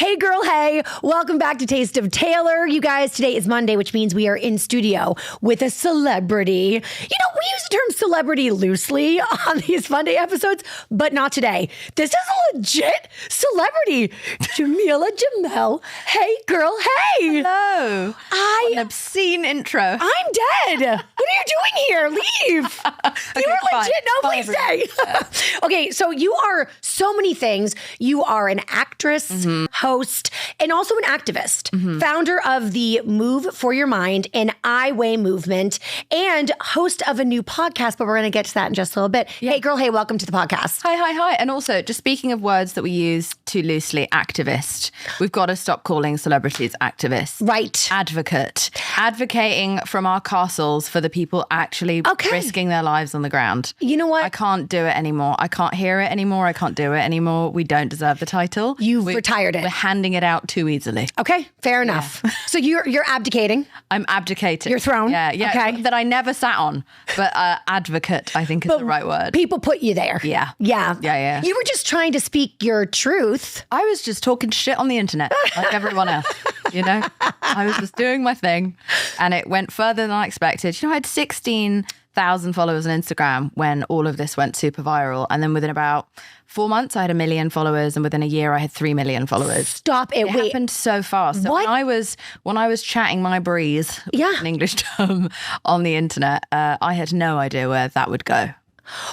Hey girl, hey. Welcome back to Taste of Taylor. You guys, today is Monday, which means we are in studio with a celebrity. You know, we use the term celebrity loosely on these Monday episodes, but not today. This is a legit celebrity. Jameela Jamil. Hey girl, hey. Hello. An obscene intro. I'm dead. What are you doing here? Leave. You are legit. No, please stay. Okay, so you are so many things. You are an actress, host, and also an activist, founder of the Move for Your Mind and I Weigh movement, and host of a new podcast, but we're going to get to that in just a little bit. Yeah. Hey girl, hey, welcome to the podcast. Hi. And also, just speaking of words that we use too loosely, activist, we've got to stop calling celebrities activists. Right. Advocate. Advocating from our castles for the people actually risking their lives on the ground. You know what? I can't do it anymore. I can't hear it anymore. I can't do it anymore. We don't deserve the title. You've retired it. We're handing it out too easily. Okay, fair enough. Yeah. So you're abdicating. I'm abdicating. Your throne. Yeah. Okay. That I never sat on, but advocate, I think is the right word. People put you there. Yeah. You were just trying to speak your truth. I was just talking shit on the internet like everyone else, you know? I was just doing my thing and it went further than I expected. You know, I had 16,000 followers on Instagram when all of this went super viral. And then within about 4 months, I had 1 million followers. And within a year, I had 3 million followers. Stop it. It happened so fast. So what? When I was chatting my breeze, an English term, on the internet, I had no idea where that would go.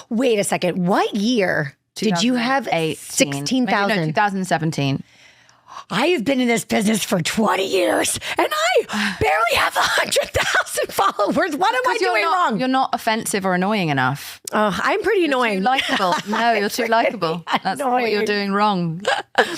Wait a second. What year did you have 16,000? No, 2017. I have been in this business for 20 years and I barely have 100,000 followers. What am I doing wrong? You're not offensive or annoying enough. I'm pretty annoying. Too likable. No, you're too likable. That's what you're doing wrong.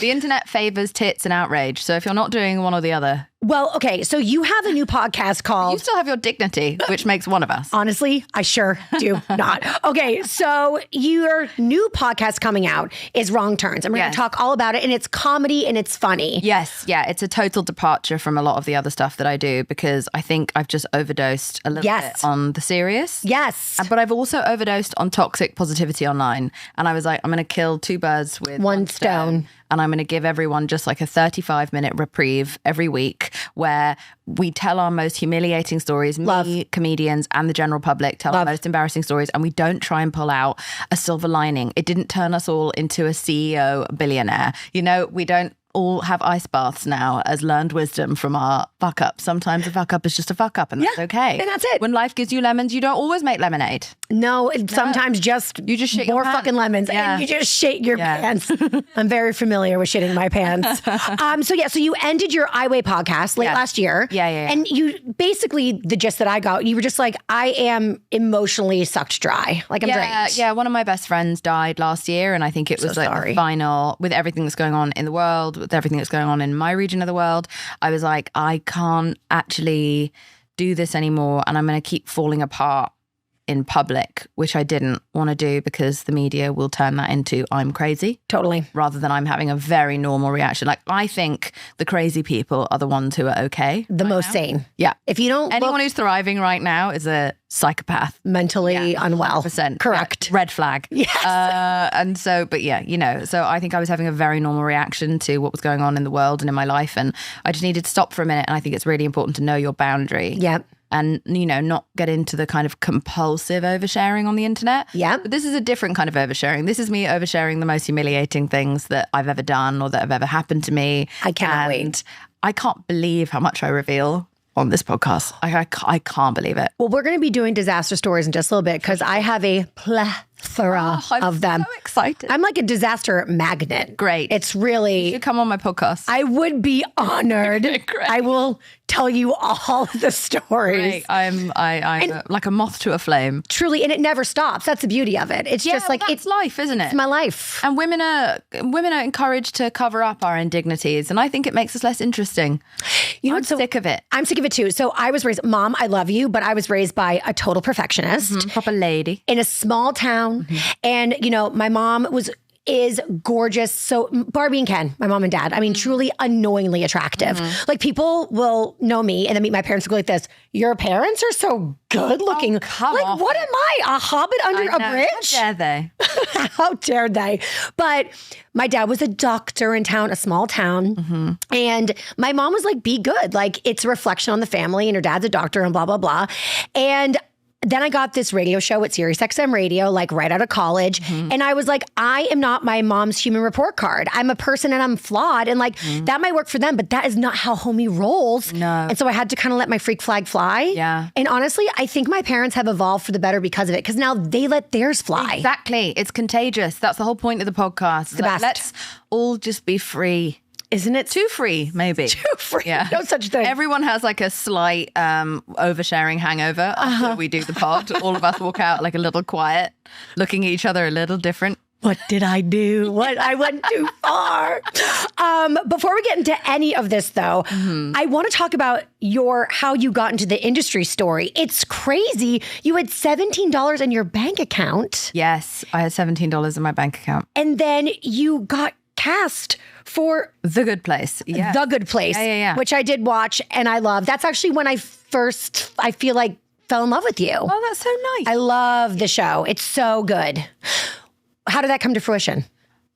The internet favors tits and outrage. So if you're not doing one or the other. Well, okay, so you have a new podcast called... You still have your dignity, which makes one of us. Honestly, I sure do not. Okay, so your new podcast coming out is Wrong Turns. And we're going to talk all about it. And it's comedy and it's funny. Yes, yeah. It's a total departure from a lot of the other stuff that I do because I think I've just overdosed a little bit on the serious. Yes. But I've also overdosed on toxic positivity online. And I was like, I'm going to kill two birds with one stone. And I'm going to give everyone just like a 35-minute reprieve every week where we tell our most humiliating stories. Me, comedians, and the general public tell our most embarrassing stories. And we don't try and pull out a silver lining. It didn't turn us all into a CEO billionaire. You know, we don't all have ice baths now as learned wisdom from our fuck up. Sometimes a fuck up is just a fuck up and that's okay. And that's it. When life gives you lemons, you don't always make lemonade. No, sometimes you just shit more fucking lemons and you just shit your pants. I'm very familiar with shitting my pants. So you ended your I Weigh podcast late last year. Yeah. And you basically, the gist that I got, you were just like, I am emotionally sucked dry. Like I'm drained. Yeah, one of my best friends died last year and I think it was the final, with everything that's going on in the world, with everything that's going on in my region of the world, I was like, I can't actually do this anymore and I'm going to keep falling apart in public, which I didn't want to do because the media will turn that into I'm crazy. Totally. Rather than I'm having a very normal reaction. Like I think the crazy people are the ones who are okay. The most sane. Yeah. If you don't Anyone who's thriving right now is a psychopath. Mentally unwell. 100%. Correct. Yeah. Red flag. Yes. And so, but yeah, you know, so I think I was having a very normal reaction to what was going on in the world and in my life. And I just needed to stop for a minute. And I think it's really important to know your boundary. Yeah. And, you know, not get into the kind of compulsive oversharing on the internet. Yeah. But this is a different kind of oversharing. This is me oversharing the most humiliating things that I've ever done or that have ever happened to me. I cannot wait. I can't believe how much I reveal on this podcast. I can't believe it. Well, we're going to be doing disaster stories in just a little bit because I have a plethora of them. I'm so excited. I'm like a disaster magnet. Great. It's really... You should come on my podcast. I would be honored. Great. I will tell you all the stories. Great. I'm like a moth to a flame. Truly, and it never stops. That's the beauty of it. It's just like it's life, isn't it? It's my life. And women are encouraged to cover up our indignities, and I think it makes us less interesting. I'm sick of it. I'm sick of it too. So I was raised, Mom, I love you, but I was raised by a total perfectionist. Proper lady. In a small town. And, you know, my mom was is gorgeous. So Barbie and Ken, my mom and dad, I mean, truly annoyingly attractive. Like people will know me and then meet my parents and go like this, your parents are so good looking. Come like off what it. am I, a hobbit under a bridge? How dare they? How dare they? But my dad was a doctor in town, a small town. And my mom was like, be good. Like it's a reflection on the family and her dad's a doctor and blah, blah, blah. And then I got this radio show at Sirius XM Radio, like right out of college. And I was like, I am not my mom's human report card. I'm a person and I'm flawed. And like, that might work for them, but that is not how homie rolls. No. And so I had to kind of let my freak flag fly. Yeah. And honestly, I think my parents have evolved for the better because of it. Because now they let theirs fly. Exactly. It's contagious. That's the whole point of the podcast. The best. Let's all just be free. Isn't it? Too free, maybe. Too free. Yeah. No such thing. Everyone has like a slight oversharing hangover after we do the pod. All of us walk out like a little quiet, looking at each other a little different. What did I do? What I went too far. Before we get into any of this, though, I want to talk about how you got into the industry story. It's crazy. You had $17 in your bank account. Yes, I had $17 in my bank account. And then you got cast for The Good Place. Yeah. The Good Place, Yeah. which I did watch and I love. That's actually when I feel like, fell in love with you. Oh, that's so nice. I love the show. It's so good. How did that come to fruition?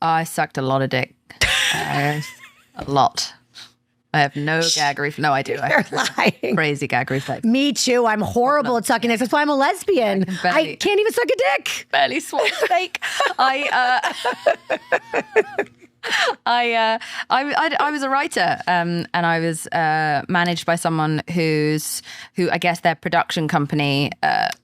I sucked a lot of dick. A lot. I have no gag reflex. No, I do. You're lying. Crazy gag reflex. Me too. I'm horrible at sucking dicks. That's why I'm a lesbian. I can't even suck a dick. Barely swap steak. I was a writer, and I was managed by someone who I guess their production company.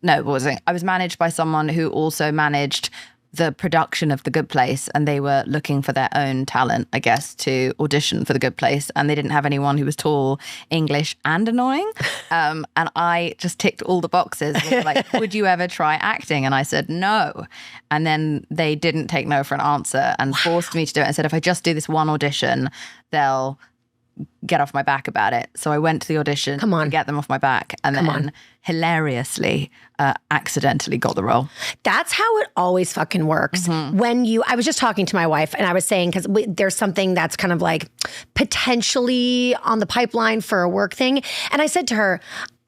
No, what was it? I was managed by someone who also managed the production of The Good Place, and they were looking for their own talent, I guess, to audition for The Good Place, and they didn't have anyone who was tall, English, and annoying. And I just ticked all the boxes. They were like, would you ever try acting? And I said no. And then they didn't take no for an answer and forced me to do it and said, if I just do this one audition, they'll get off my back about it. So I went to the audition to get them off my back, and then hilariously accidentally got the role. That's how it always fucking works. I was just talking to my wife and I was saying, because there's something that's kind of like potentially on the pipeline for a work thing. And I said to her,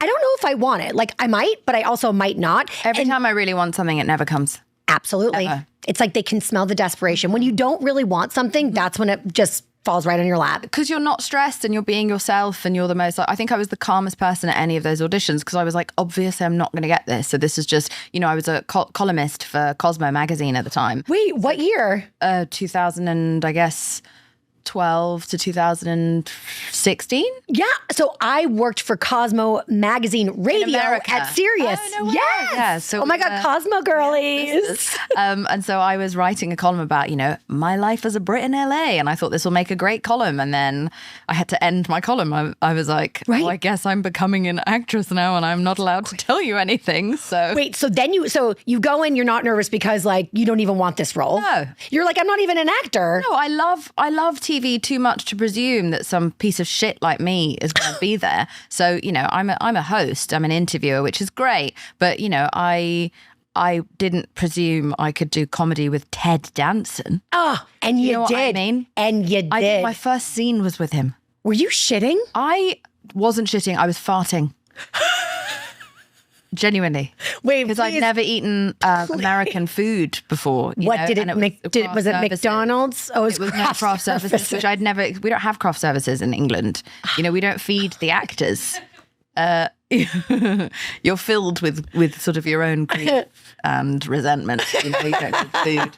I don't know if I want it. Like I might, but I also might not. Every time I really want something, it never comes. Absolutely. Ever. It's like they can smell the desperation. When you don't really want something, that's when it just falls right on your lap. Because you're not stressed and you're being yourself and you're the most, I think I was the calmest person at any of those auditions because I was like, obviously I'm not going to get this. So this is just, I was a columnist for Cosmo magazine at the time. Wait, what year? 2000 and I guess 12 to 2016. Yeah. So I worked for Cosmo magazine radio at Sirius. Oh, no way. Yes. Yeah, so oh my God, Cosmo girlies. And so I was writing a column about, my life as a Brit in LA. And I thought this will make a great column. And then I had to end my column. I was like, well, I guess I'm becoming an actress now and I'm not allowed to tell you anything. So wait, so then you go in, you're not nervous because like you don't even want this role. No. You're like, I'm not even an actor. No, I love TV too much to presume that some piece of shit like me is going to be there. So, I'm a host, I'm an interviewer, which is great. But, I didn't presume I could do comedy with Ted Danson. Oh, and you know did. What I mean? And you did. My first scene was with him. Were you shitting? I wasn't shitting. I was farting. Genuinely. Wait, because I'd never eaten American food before. What did it? Was it McDonald's? Oh, it was craft services, which I'd never. We don't have craft services in England. We don't feed the actors. You're filled with sort of your own grief and resentment. You don't need food.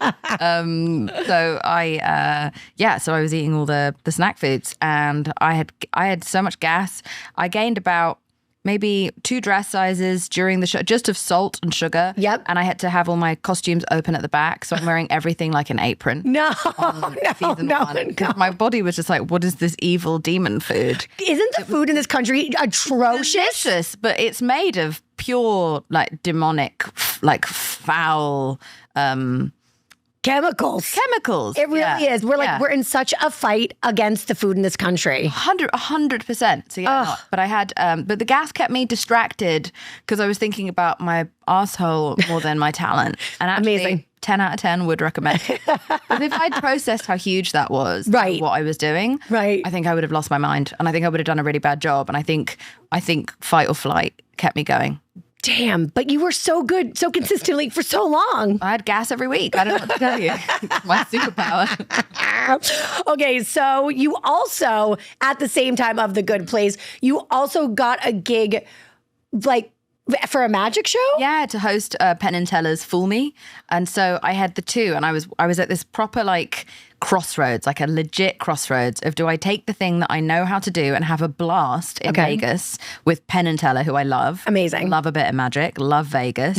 So I was eating all the snack foods, and I had so much gas. I gained about maybe 2 dress sizes during the show, just of salt and sugar. Yep. And I had to have all my costumes open at the back. So I'm wearing everything like an apron. No. My body was just like, what is this evil demon food? Isn't the food in this country atrocious? Delicious, but it's made of pure, like, demonic, like, foul, chemicals. It really is. We're like, we're in such a fight against the food in this country. 100%. So yeah, but I had, but the gas kept me distracted because I was thinking about my asshole more than my talent. And actually, amazing. 10 out of 10 would recommend it. But if I'd processed how huge that was, right, what I was doing, right, I think I would have lost my mind, and I think I would have done a really bad job. And I think fight or flight kept me going. Damn, but you were so good, so consistently for so long. I had gas every week. I don't know what to tell you. My superpower. Okay, so you also, at the same time of The Good Place, you also got a gig, like, for a magic show? Yeah, to host Penn and Teller's Fool Me. And so I had the two, and I was at this proper like crossroads, like a legit crossroads of, do I take the thing that I know how to do and have a blast in Vegas with Penn and Teller, who I love. Amazing. Love a bit of magic, love Vegas.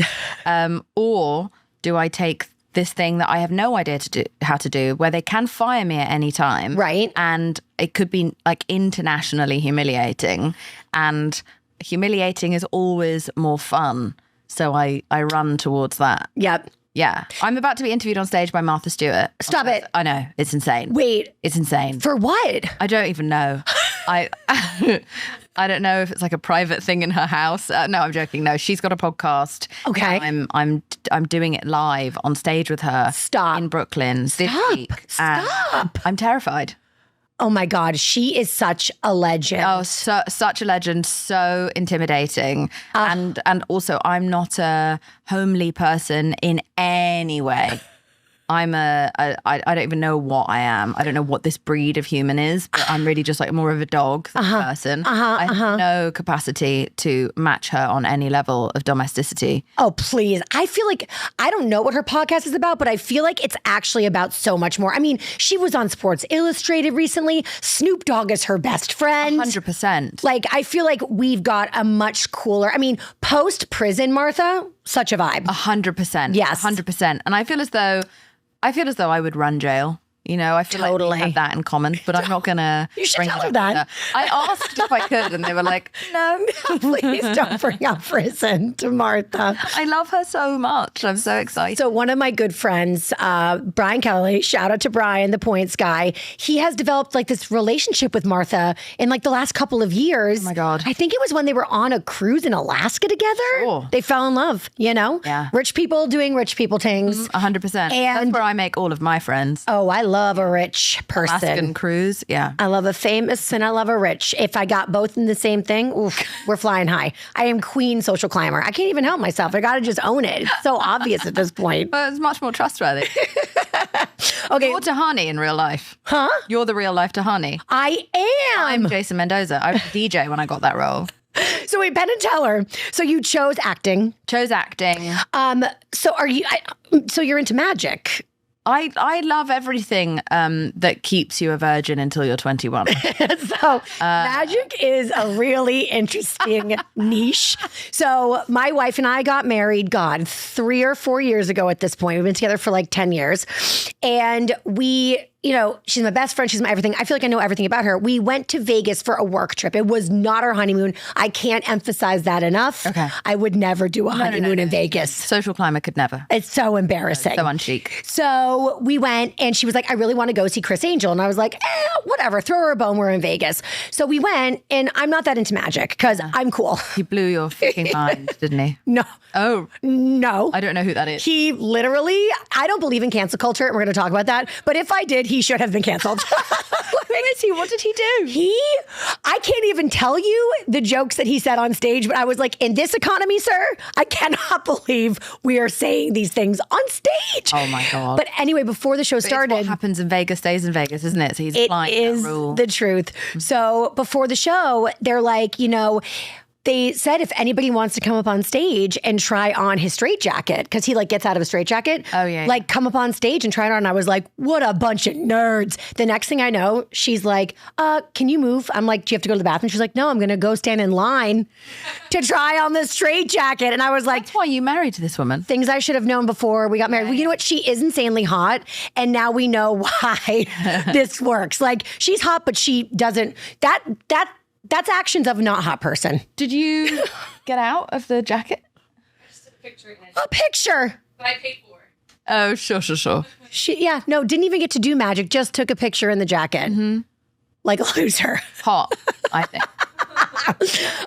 Or do I take this thing that I have no idea how to do, where they can fire me at any time. Right. And it could be like internationally humiliating, and humiliating is always more fun. So I run towards that. Yep. Yeah. I'm about to be interviewed on stage by Martha Stewart. Stop it. I know. It's insane. Wait. It's insane. For what? I don't even know. I don't know if it's like a private thing in her house. No, I'm joking. No, she's got a podcast. Okay. I'm doing it live on stage with her. Stop. In Brooklyn this week. Stop. I'm terrified. Oh my God, she is such a legend. Oh, such a legend, so intimidating. And also, I'm not a homely person in any way. I don't even know what I am. I don't know what this breed of human is, but I'm really just like more of a dog than a person. I have no capacity to match her on any level of domesticity. Oh, please. I feel like, I don't know what her podcast is about, but I feel like it's actually about so much more. I mean, she was on Sports Illustrated recently. Snoop Dogg is her best friend. 100%. Like, I feel like we've got a much cooler, I mean, post-prison Martha, such a vibe. 100%. Yes. 100%. And I feel as though I would run jail. You know, I feel like we have that in common, but I'm not going to You should bring tell it her up that. with her. I asked if I could, and they were like, no. Please don't bring up prison to Martha. I love her so much. I'm so excited. So one of my good friends, Brian Kelly, shout out to Brian, the points guy, he has developed like this relationship with Martha in like the last couple of years. Oh my God. I think it was when they were on a cruise in Alaska together. Sure. They fell in love, you know? Yeah. Rich people doing rich people things. 100%. And- that's where I make all of my friends. Oh, I love a rich person. Alaskan cruise, yeah. I love a famous and I love a rich. If I got both in the same thing, oof, we're flying high. I am queen social climber. I can't even help myself. I got to just own it. It's so obvious at this point. But it's much more trustworthy. Okay. You're Tahani in real life. Huh? You're the real life Tahani. I am. I'm Jason Mendoza. I was a DJ when I got that role. So wait, Penn and Teller. So you chose acting. Chose acting. So are you? So you're into magic. I love everything that keeps you a virgin until you're 21. So magic is a really interesting niche. So my wife and I got married, God, 3 or 4 years ago at this point. We've been together for like 10 years. And we, you know, she's my best friend. She's my everything. I feel like I know everything about her. We went to Vegas for a work trip. It was not our honeymoon. I can't emphasize that enough. Okay. I would never do a honeymoon in Vegas. Social climber could never. It's so embarrassing. So unchic. So we went and she was like, I really want to go see Chris Angel. And I was like, whatever, throw her a bone. We're in Vegas. So we went and I'm not that into magic because I'm cool. He blew your freaking mind, didn't he? No. Oh. No. I don't know who that is. He literally, I don't believe in cancel culture. And we're going to talk about that. But if I did, he should have been canceled. Who is he? What did he do? I can't even tell you the jokes that he said on stage, but I was like, in this economy, sir, I cannot believe we are saying these things on stage. Oh my God. But anyway, before the show started. What happens in Vegas stays in Vegas, isn't it? So he's applying that rule. It is the truth. So before the show, they're like, you know, they said if anybody wants to come up on stage and try on his straitjacket, because he like gets out of a straitjacket. Oh, yeah. Like come up on stage and try it on. And I was like, what a bunch of nerds. The next thing I know, she's like, can you move? I'm like, do you have to go to the bathroom? She's like, no, I'm going to go stand in line to try on the straitjacket. And I was like, that's why you married this woman. Things I should have known before we got married. Well, you know what? She is insanely hot. And now we know why this works. Like she's hot, but she doesn't, that's actions of a not hot person. Did you get out of the jacket? Just a picture in it. A picture. But I paid for it. Oh, sure. Didn't even get to do magic, just took a picture in the jacket. Like a loser. Hot, I think.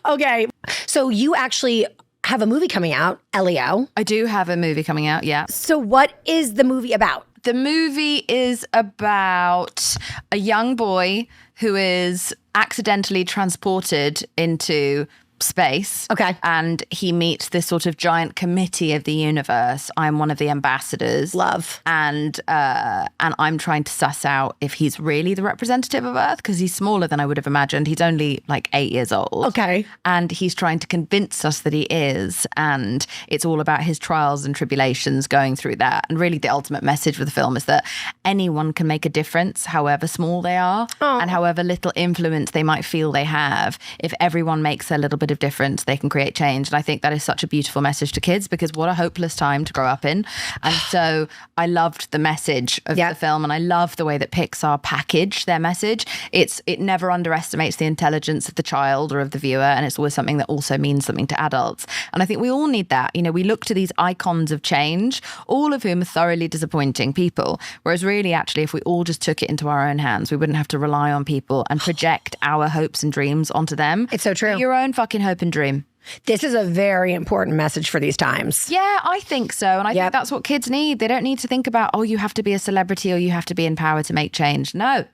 Okay. So you actually have a movie coming out, Elio. I do have a movie coming out, yeah. So what is the movie about? The movie is about a young boy who is accidentally transported into space. Okay. And he meets this sort of giant committee of the universe. I'm one of the ambassadors. Love. And I'm trying to suss out if he's really the representative of Earth, because he's smaller than I would have imagined. He's only like 8 years old. Okay. And he's trying to convince us that he is. And it's all about his trials and tribulations going through that. And really the ultimate message of the film is that anyone can make a difference, however small they are, and however little influence they might feel they have. If everyone makes a little bit of difference, they can create change. And I think that is such a beautiful message to kids, because what a hopeless time to grow up in. And so I loved the message of the film, and I love the way that Pixar package their message. It never underestimates the intelligence of the child or of the viewer, and it's always something that also means something to adults. And I think we all need that. You know, we look to these icons of change, all of whom are thoroughly disappointing people, whereas really actually if we all just took it into our own hands, we wouldn't have to rely on people and project our hopes and dreams onto them. It's so true. Your own fucking hope and dream. This is a very important message for these times. Yeah, I think so. And I think that's what kids need. They don't need to think about, oh, you have to be a celebrity or you have to be in power to make change. No,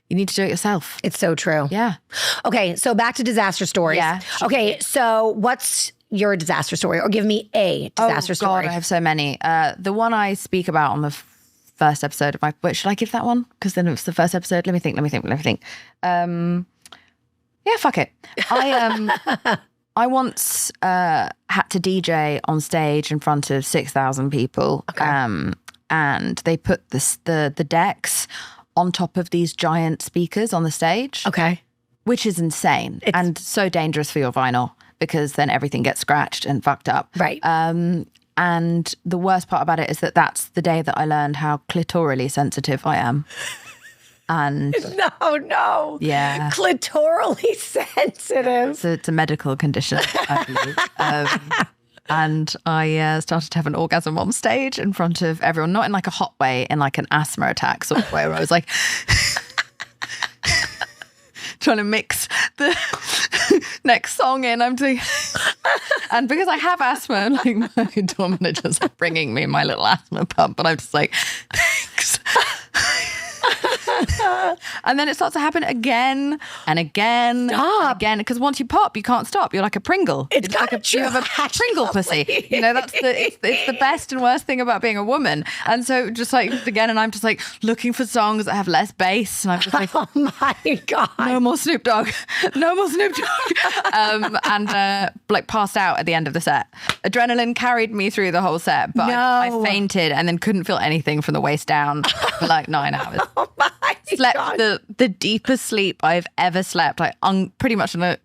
you need to do it yourself. It's so true. Yeah. Okay, so back to disaster stories. Yeah. Okay, so what's your disaster story? Or give me a disaster story. God, I have so many. The one I speak about on the first episode of my... Wait, should I give that one? Because then it's the first episode. Let me think. Yeah, fuck it. I once had to DJ on stage in front of 6,000 people. Okay. And they put the decks on top of these giant speakers on the stage. Okay. Which is insane and so dangerous for your vinyl, because then everything gets scratched and fucked up. Right. And the worst part about it is that that's the day that I learned how clitorally sensitive I am. And no. Yeah. Clitorally sensitive. So it's a medical condition, I believe. And I started to have an orgasm on stage in front of everyone, not in like a hot way, in like an asthma attack sort of way, where I was like trying to mix the next song in. I'm doing, and because I have asthma, like my tour manager's like bringing me my little asthma pump, and I'm just like, thanks. And then it starts to happen again and again and again, because once you pop, you can't stop. You're like a Pringle. It's like you have a Pringle pussy. You know, it's the best and worst thing about being a woman. And so just like again, and I'm just like looking for songs that have less bass, and I'm just like, oh my God, no more Snoop Dogg, no more Snoop Dogg. And like passed out at the end of the set. Adrenaline carried me through the whole set, but I fainted and then couldn't feel anything from the waist down for like 9 hours. Oh my Slept God. the deepest sleep I've ever slept, like pretty much in a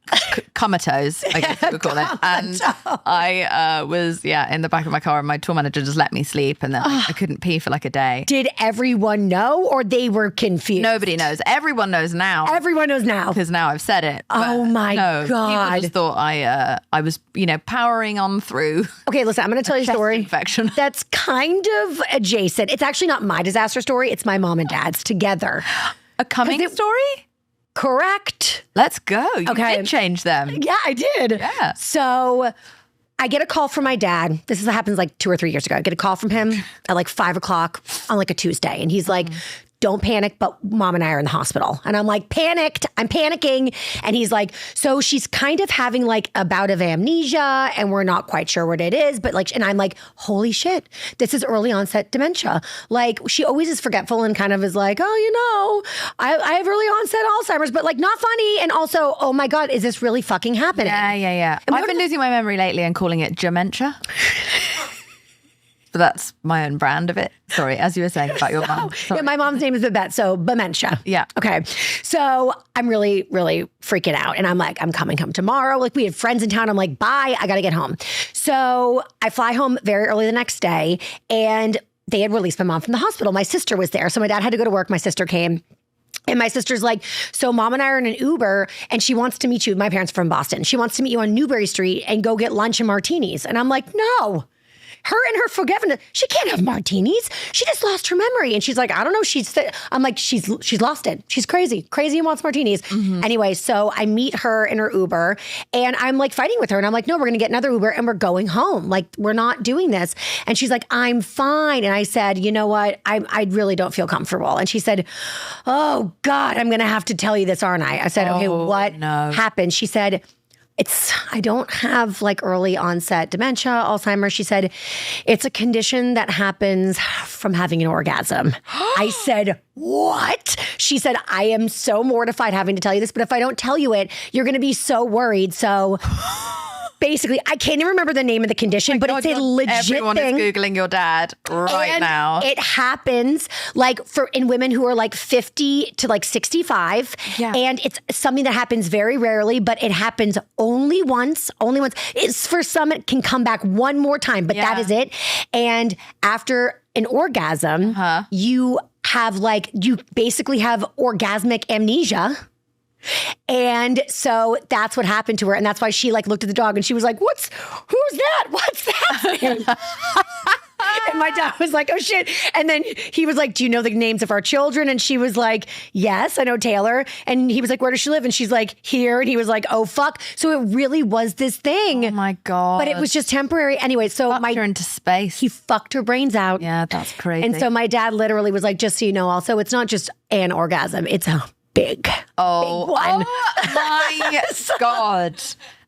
comatose, I guess you would call it. And I was in the back of my car, and my tour manager just let me sleep, and then I couldn't pee for like a day. Did everyone know, or they were confused? Nobody knows. Everyone knows now. Everyone knows now, because now I've said it. Oh my God! People just thought I was powering on through. Okay, listen, I'm going to tell you a story. Infection. That's kind of adjacent. It's actually not my disaster story. It's my mom and dad's together. A coming story? Correct. Let's go. You did change them. Yeah, I did. Yeah. So I get a call from my dad. This happens like 2 or 3 years ago. I get a call from him at like 5 o'clock on like a Tuesday. And he's like, don't panic, but Mom and I are in the hospital. And I'm like, panicked. I'm panicking. And he's like, so she's kind of having like a bout of amnesia, and we're not quite sure what it is. But like, and I'm like, holy shit, this is early onset dementia. Like, she always is forgetful and kind of is like, oh, I have early onset Alzheimer's, but like not funny. And also, oh my God, is this really fucking happening? Yeah. I've been losing my memory lately and calling it Jamentia. But that's my own brand of it. Sorry, as you were saying about your mom. Yeah, my mom's name is Babette, so Bamentia. Yeah. Okay. So I'm really, really freaking out. And I'm like, I'm coming home tomorrow. Like, we had friends in town. I'm like, bye, I got to get home. So I fly home very early the next day, and they had released my mom from the hospital. My sister was there. So my dad had to go to work. My sister came. And my sister's like, so Mom and I are in an Uber, and she wants to meet you. My parents are from Boston. She wants to meet you on Newbury Street and go get lunch and martinis. And I'm like, no. her and her forgiveness. She can't have martinis. She just lost her memory. And she's like, I don't know. I'm like, she's lost it. She's crazy and wants martinis. Anyway, so I meet her in her Uber and I'm like fighting with her. And I'm like, no, we're going to get another Uber and we're going home. Like, we're not doing this. And she's like, I'm fine. And I said, you know what? I really don't feel comfortable. And she said, oh God, I'm going to have to tell you this, aren't I? I said, okay, what happened? She said, I don't have like early onset dementia, Alzheimer's. She said, it's a condition that happens from having an orgasm. I said, what? She said, I am so mortified having to tell you this, but if I don't tell you it, you're going to be so worried. So basically, I can't even remember the name of the condition, but it's a legit everyone thing. Everyone is Googling your dad right now. It happens like in women who are like 50 to like 65. Yeah. And it's something that happens very rarely, but it happens only once. It's for some, it can come back one more time, but that is it. And after an orgasm, you basically have orgasmic amnesia. And so that's what happened to her. And that's why she like looked at the dog and she was like, who's that? What's that? And my dad was like, oh shit. And then he was like, do you know the names of our children? And she was like, yes, I know Taylor. And he was like, where does she live? And she's like, here. And he was like, oh fuck. So it really was this thing. Oh my God. But it was just temporary. Anyway, so fucked her into space. He fucked her brains out. Yeah, that's crazy. And so my dad literally was like, just so you know, also, it's not just an orgasm. It's a big one. Oh my God.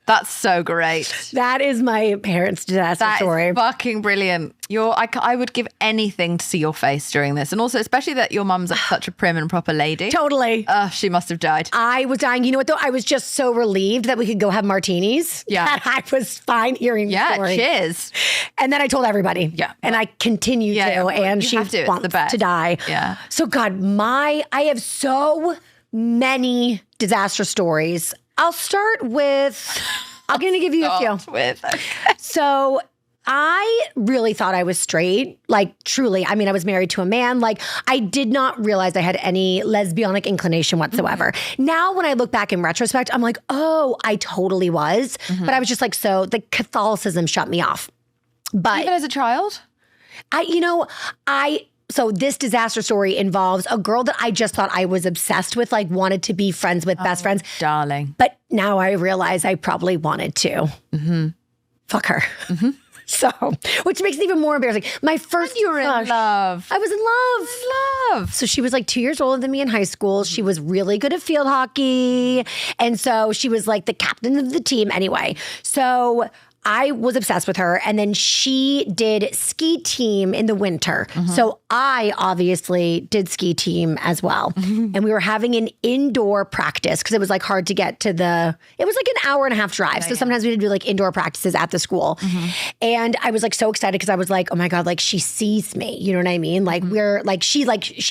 That's so great. That is my parents' disaster story. That is fucking brilliant. I would give anything to see your face during this. And also, especially that your mum's like such a prim and proper lady. Totally. She must have died. I was dying. You know what, though? I was just so relieved that we could go have martinis. Yeah. That I was fine hearing the story. Yeah, cheers. And then I told everybody. Yeah. And I continue to. And she wants to die. Yeah. So, God, I have so many disaster stories. I'll start with, I'm going to give you a few. So I really thought I was straight, like truly. I mean, I was married to a man. Like I did not realize I had any lesbianic inclination whatsoever. Now, when I look back in retrospect, I'm like, oh, I totally was. But I was just like, so the Catholicism shut me off. But even as a child? So this disaster story involves a girl that I just thought I was obsessed with, like wanted to be friends with, best friends. Darling. But now I realize I probably wanted to. Fuck her. So, which makes it even more embarrassing. My first you were crush, in love. I was in love. So she was like 2 years older than me in high school. She was really good at field hockey. And so she was like the captain of the team anyway. So I was obsessed with her. And then she did ski team in the winter. So I obviously did ski team as well. And we were having an indoor practice because it was like hard to get to it was like an hour and a half drive. So sometimes we would do like indoor practices at the school. And I was like so excited because I was like, oh my God, like she sees me. You know what I mean? Like she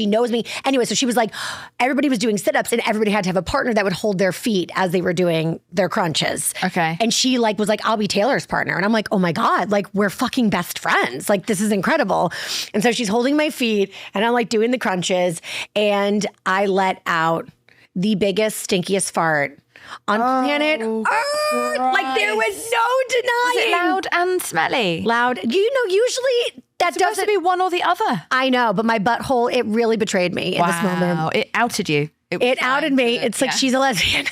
knows me. Anyway, so she was like, everybody was doing sit-ups and everybody had to have a partner that would hold their feet as they were doing their crunches. Okay. And she like was like, I'll be Taylor's partner. And I'm like, oh my God, like we're fucking best friends. Like this is incredible. And so she's holding my feet and I'm like doing the crunches and I let out the biggest, stinkiest fart on planet Earth. Like there was no denying. Was it loud and smelly? Loud. Usually that doesn't be one or the other. I know, but my butthole, it really betrayed me in this moment. It outed you. It outed me. It's like she's a lesbian.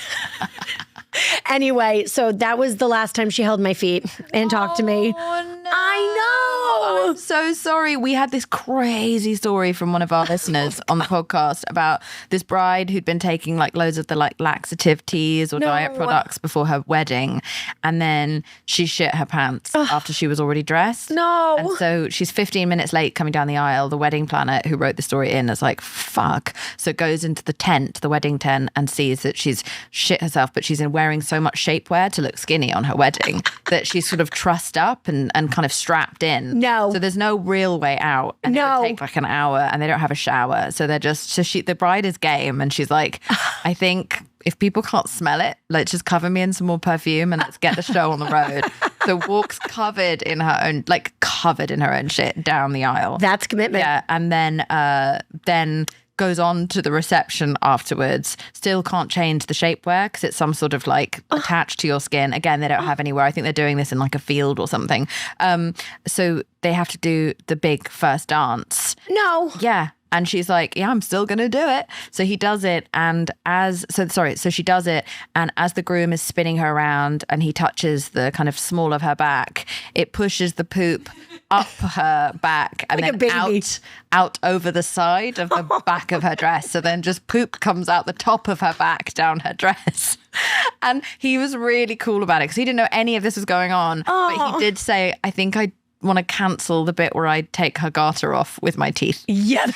Anyway, so that was the last time she held my feet and talked to me. Oh, no. I know. I'm so sorry. We had this crazy story from one of our listeners on the podcast about this bride who'd been taking like loads of the like laxative teas or diet products before her wedding. And then she shit her pants after she was already dressed. No. And so she's 15 minutes late coming down the aisle. The wedding planner who wrote the story in is like, fuck. So goes into the tent, the wedding tent, and sees that she's shit herself, but she's wearing so much shapewear to look skinny on her wedding that she's sort of trussed up and kind of strapped in. No. So there's no real way out. And it would take like an hour and they don't have a shower. So they're just, the bride is game and she's like, I think if people can't smell it, let's just cover me in some more perfume and let's get the show on the road. So walks covered in her own shit down the aisle. That's commitment. Yeah. And then goes on to the reception afterwards, still can't change the shapewear because it's some sort of like attached to your skin. Again, they don't have anywhere. I think they're doing this in like a field or something. So they have to do the big first dance. No. Yeah. And she's like, yeah, I'm still going to do it. So he does it. And so she does it. And as the groom is spinning her around and he touches the kind of small of her back, it pushes the poop up her back and like then out over the side of the back of her dress. So then just poop comes out the top of her back down her dress. And he was really cool about it because he didn't know any of this was going on. But he did say, I think I want to cancel the bit where I take her garter off with my teeth. Yeah.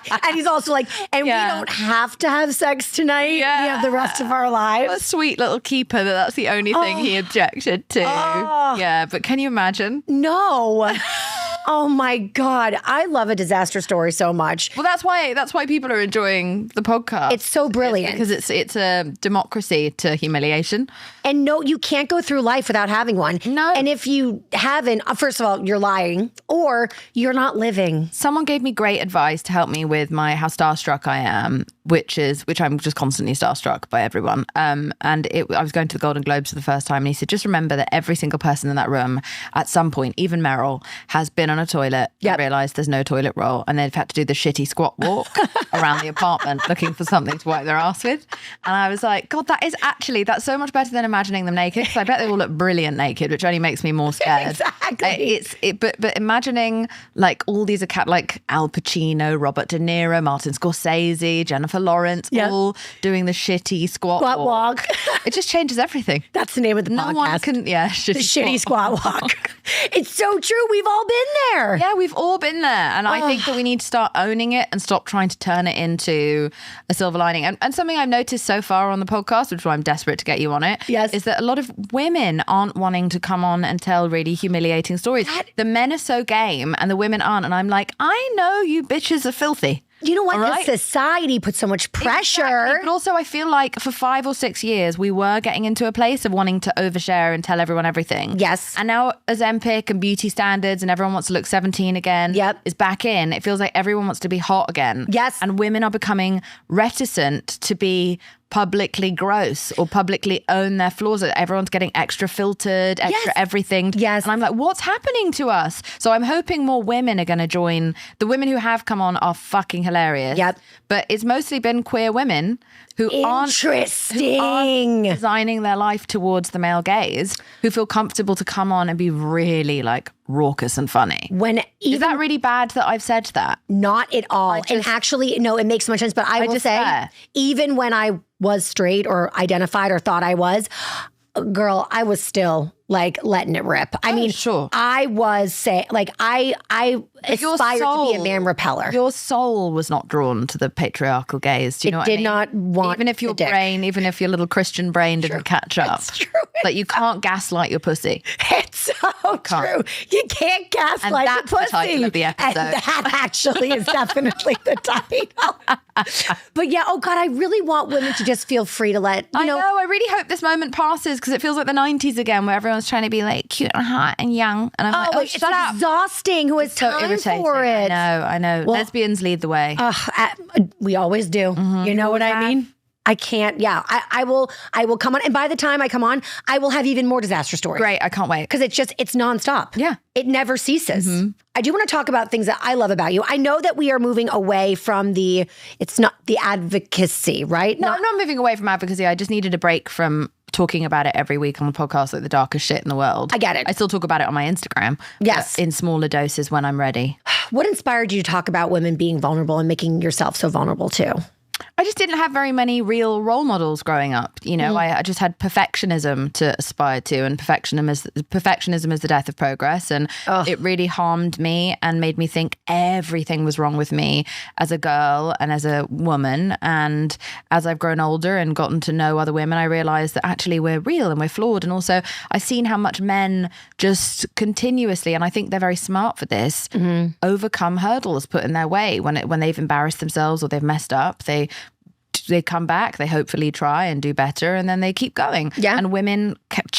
And he's also like, and we don't have to have sex tonight. Yeah. We have the rest of our lives. A sweet little keeper that's the only thing he objected to. Yeah, but can you imagine? No. Oh my God. I love a disaster story so much. Well, that's why people are enjoying the podcast. It's so brilliant. Because it's a democracy to humiliation. And no, you can't go through life without having one. No. And if you haven't, first of all, you're lying or you're not living. Someone gave me great advice to help me with how starstruck I am, which I'm just constantly starstruck by everyone. I was going to the Golden Globes for the first time and he said, just remember that every single person in that room at some point, even Meryl, has been on a toilet and realised there's no toilet roll and they've had to do the shitty squat walk around the apartment looking for something to wipe their ass with. And I was like, God, that's so much better than imagining them naked because I bet they all look brilliant naked, which only makes me more scared. Exactly. But imagining like all these like Al Pacino, Robert De Niro, Martin Scorsese, Jennifer Lawrence, all doing the shitty squat walk. It just changes everything. That's the name of the podcast. No one can, the shitty squat walk. It's so true. We've all been there. Yeah, we've all been there. And I think that we need to start owning it and stop trying to turn it into a silver lining. And something I've noticed so far on the podcast, which is why I'm desperate to get you on it, is that a lot of women aren't wanting to come on and tell really humiliating stories. The men are so game and the women aren't. And I'm like, I know you bitches are filthy. You know what? Right? The society puts so much pressure. Exactly. But also I feel like for 5 or 6 years, we were getting into a place of wanting to overshare and tell everyone everything. Yes. And now Ozempic and beauty standards and everyone wants to look 17 again is back in. It feels like everyone wants to be hot again. Yes. And women are becoming reticent to be publicly gross or publicly own their flaws. Everyone's getting extra filtered, extra everything. Yes. And I'm like, what's happening to us? So I'm hoping more women are going to join. The women who have come on are fucking hilarious. Yep. But it's mostly been queer women who aren't designing their life towards the male gaze, who feel comfortable to come on and be really like raucous and funny. Is that really bad that I've said that? Not at all. And actually, no, it makes so much sense. But I will say, even when I was straight or identified or thought I was, girl, I was still like letting it rip. I mean, sure. I was saying, like, I aspired to be a man repeller. Your soul was not drawn to the patriarchal gaze. Do you know what I mean? It did not want even if your brain, even if your little Christian brain didn't catch up. It's true. Like you can't gaslight your pussy. It's so true. You can't gaslight your pussy. The title of the episode. And that actually is definitely the title. But yeah, oh God, I really want women to just feel free to let, I know. I really hope this moment passes because it feels like the 90s again where everyone's trying to be like cute and hot and young. And I'm like, shut up. It's exhausting. Who has time for it? I know. Well, lesbians lead the way. We always do. Mm-hmm. You know what I mean? I can't. Yeah, I will come on. And by the time I come on, I will have even more disaster stories. Great. I can't wait. Because it's nonstop. Yeah. It never ceases. Mm-hmm. I do want to talk about things that I love about you. I know that we are moving away from it's not the advocacy, right? No, I'm not moving away from advocacy. I just needed a break from talking about it every week on the podcast, like the darkest shit in the world. I get it. I still talk about it on my Instagram. Yes. In smaller doses when I'm ready. What inspired you to talk about women being vulnerable and making yourself so vulnerable too? I just didn't have very many real role models growing up. You know, I just had perfectionism to aspire to, and perfectionism is the death of progress. And it really harmed me and made me think everything was wrong with me as a girl and as a woman. And as I've grown older and gotten to know other women, I realized that actually we're real and we're flawed. And also I've seen how much men just continuously, and I think they're very smart for this, overcome hurdles put in their way when they've embarrassed themselves or they've messed up. They they come back, they hopefully try and do better, and then they keep going. Yeah. And women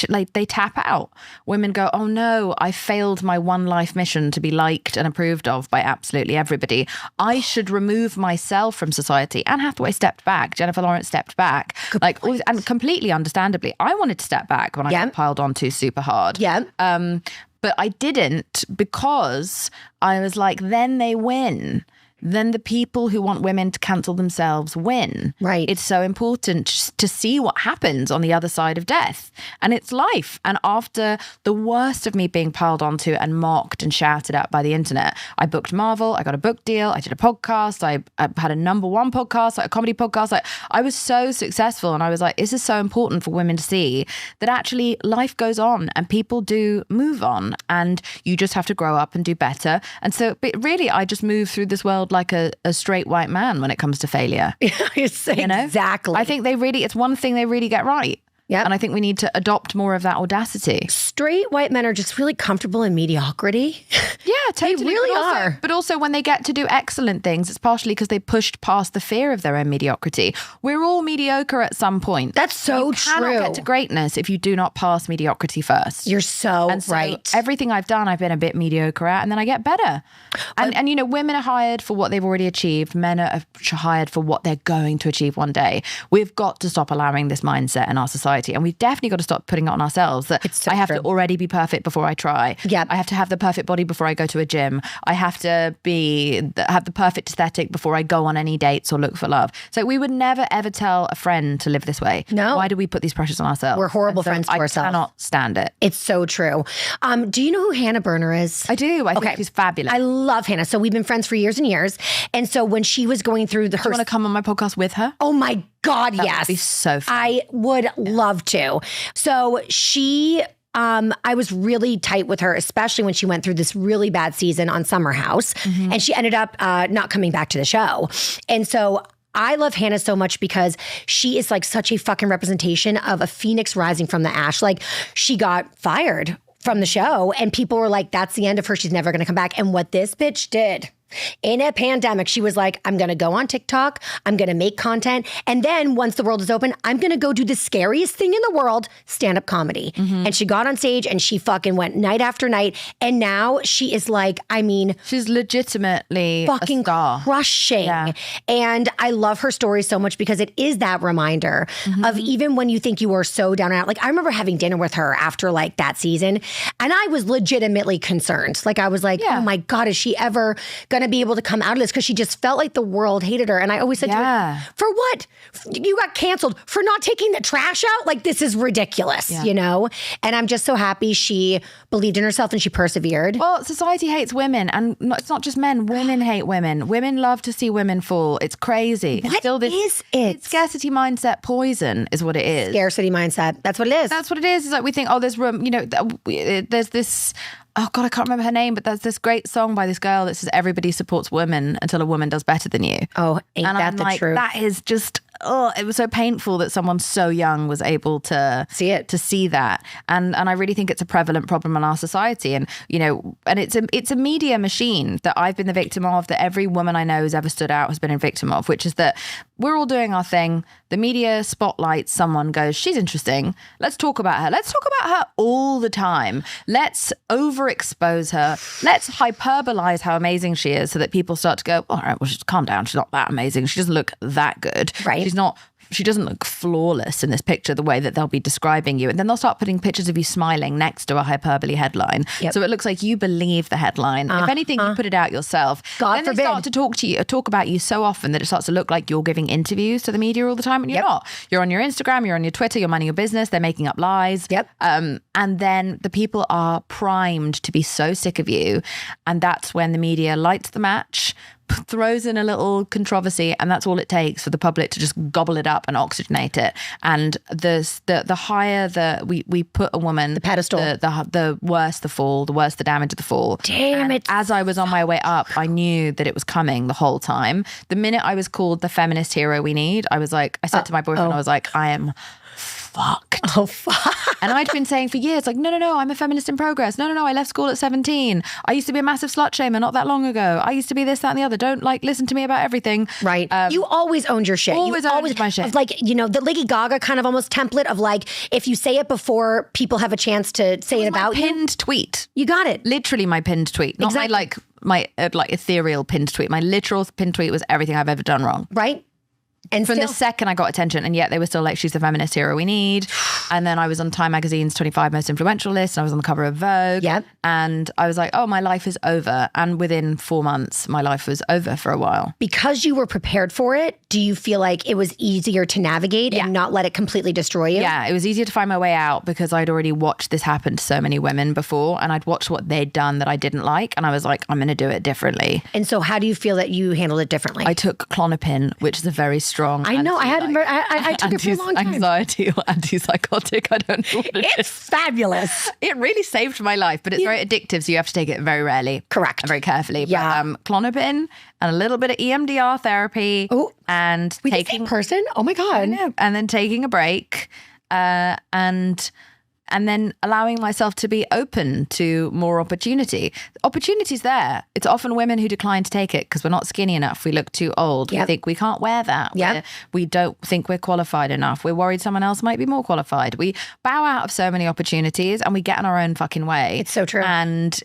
they tap out. Women go, oh no, I failed my one life mission to be liked and approved of by absolutely everybody. I should remove myself from society. Anne Hathaway stepped back. Jennifer Lawrence stepped back. And completely understandably, I wanted to step back when I got piled onto super hard. Yeah. But I didn't, because I was like, then they win. Then the people who want women to cancel themselves win. Right. It's so important to see what happens on the other side of death. And it's life. And after the worst of me being piled onto and mocked and shouted at by the internet, I booked Marvel, I got a book deal, I did a podcast, I had a #1 podcast, like a comedy podcast. Like, I was so successful, and I was like, this is so important for women to see that actually life goes on and people do move on, and you just have to grow up and do better. And so really, I just move through this world like a straight white man when it comes to failure. Exactly. I think it's one thing they really get right. Yeah. And I think we need to adopt more of that audacity. Straight white men are just really comfortable in mediocrity. Yeah, totally. They really are. But also when they get to do excellent things, it's partially because they pushed past the fear of their own mediocrity. We're all mediocre at some point. That's so true. You cannot get to greatness if you do not pass mediocrity first. You're so right. Everything I've done, I've been a bit mediocre at, and then I get better. And you know, women are hired for what they've already achieved. Men are hired for what they're going to achieve one day. We've got to stop allowing this mindset in our society. And we've definitely got to stop putting it on ourselves that I have to already be perfect before I try. Yep. I have to have the perfect body before I go to a gym. I have to have the perfect aesthetic before I go on any dates or look for love. So we would never, ever tell a friend to live this way. No. Why do we put these pressures on ourselves? We're horrible friends to ourselves. I cannot stand it. It's so true. Do you know who Hannah Berner is? I do. I think she's fabulous. I love Hannah. So we've been friends for years and years. And so when she was going through Do you want to come on my podcast with her? Oh my God, That yes. would be so fun. I would love to. So she, I was really tight with her, especially when she went through this really bad season on Summer House. Mm-hmm. And she ended up not coming back to the show. And so I love Hannah so much because she is like such a fucking representation of a phoenix rising from the ash. Like, she got fired from the show and people were like, that's the end of her. She's never going to come back. And what this bitch did in a pandemic, she was like, I'm going to go on TikTok. I'm going to make content. And then once the world is open, I'm going to go do the scariest thing in the world, stand-up comedy. Mm-hmm. And she got on stage and she fucking went night after night. And now she is like, I mean, she's legitimately fucking a star. Crushing. Yeah. And I love her story so much because it is that reminder of even when you think you are so down and out. Like, I remember having dinner with her after like that season and I was legitimately concerned. Like, I was like, oh my God, is she ever going to be able to come out of this? Because she just felt like the world hated her. And I always said to her, for what? You got canceled for not taking the trash out? Like, this is ridiculous, you know? And I'm just so happy she believed in herself and she persevered. Well, society hates women, and it's not just men. Women hate women. Women love to see women fall. It's crazy. What still is it? Scarcity mindset poison is what it is. Scarcity mindset. That's what it is. That's what it is. It's like we think, oh, there's room, you know, there's this... Oh God, I can't remember her name, but there's this great song by this girl that says everybody supports women until a woman does better than you. Oh, ain't and that I'm the like, truth? That is just, it was so painful that someone so young was able to see it, to see that. And I really think it's a prevalent problem in our society. And, you know, and it's a media machine that I've been the victim of, that every woman I know who's ever stood out has been a victim of, which is that we're all doing our thing. The media spotlights someone, goes, she's interesting. Let's talk about her. Let's talk about her all the time. Let's overexpose her. Let's hyperbolize how amazing she is so that people start to go, all right, well, just calm down. She's not that amazing. She doesn't look that good. Right. She doesn't look flawless in this picture the way that they'll be describing you. And then they'll start putting pictures of you smiling next to a hyperbole headline. Yep. So it looks like you believe the headline. If anything, you put it out yourself. God then forbid. They start to talk about you so often that it starts to look like you're giving interviews to the media all the time, and you're not. You're on your Instagram, you're on your Twitter, you're minding your business, they're making up lies. Yep. And then the people are primed to be so sick of you. And that's when the media lights the match, throws in a little controversy, and that's all it takes for the public to just gobble it up and oxygenate it. And the higher we put a woman, the pedestal, the worse the fall, the worse the damage of the fall. Damn it! As I was on my way up, I knew that it was coming the whole time. The minute I was called the feminist hero we need, I was like, I said to my boyfriend, I was like, I am fucked. Oh, fuck. And I'd been saying for years, like, no, I'm a feminist in progress. No, I left school at 17. I used to be a massive slut shamer not that long ago. I used to be this, that, and the other. Don't listen to me about everything. Right. You always owned your shit. Always owned my shit. Like, the Lady Gaga kind of almost template of like, if you say it before people have a chance to say it about you. Pinned tweet. You got it. Literally my pinned tweet. Not my ethereal pinned tweet. My literal pinned tweet was everything I've ever done wrong. Right. And from the second I got attention, and yet they were still like, she's the feminist hero we need. And then I was on Time Magazine's 25 most influential list, and I was on the cover of Vogue. Yep. And I was like, oh, my life is over. And within 4 months, my life was over for a while. Because you were prepared for it, do you feel like it was easier to navigate and not let it completely destroy you? Yeah, it was easier to find my way out because I'd already watched this happen to so many women before, and I'd watched what they'd done that I didn't like, and I was like, I'm going to do it differently. And so how do you feel that you handled it differently? I took Klonopin, which is a very strong... I know, I took it for a long time. Anxiety or antipsychotic, I don't know what it is. It's fabulous. It really saved my life, but it's very addictive, so you have to take it very rarely. Correct. And very carefully. Yeah. But Klonopin and a little bit of EMDR therapy. Oh, and taking... the same person? Oh my God. And then taking a break and then allowing myself to be open to more opportunity. Opportunity's there. It's often women who decline to take it because we're not skinny enough. We look too old. Yep. We think we can't wear that. Yep. We don't think we're qualified enough. We're worried someone else might be more qualified. We bow out of so many opportunities and we get in our own fucking way. It's so true. And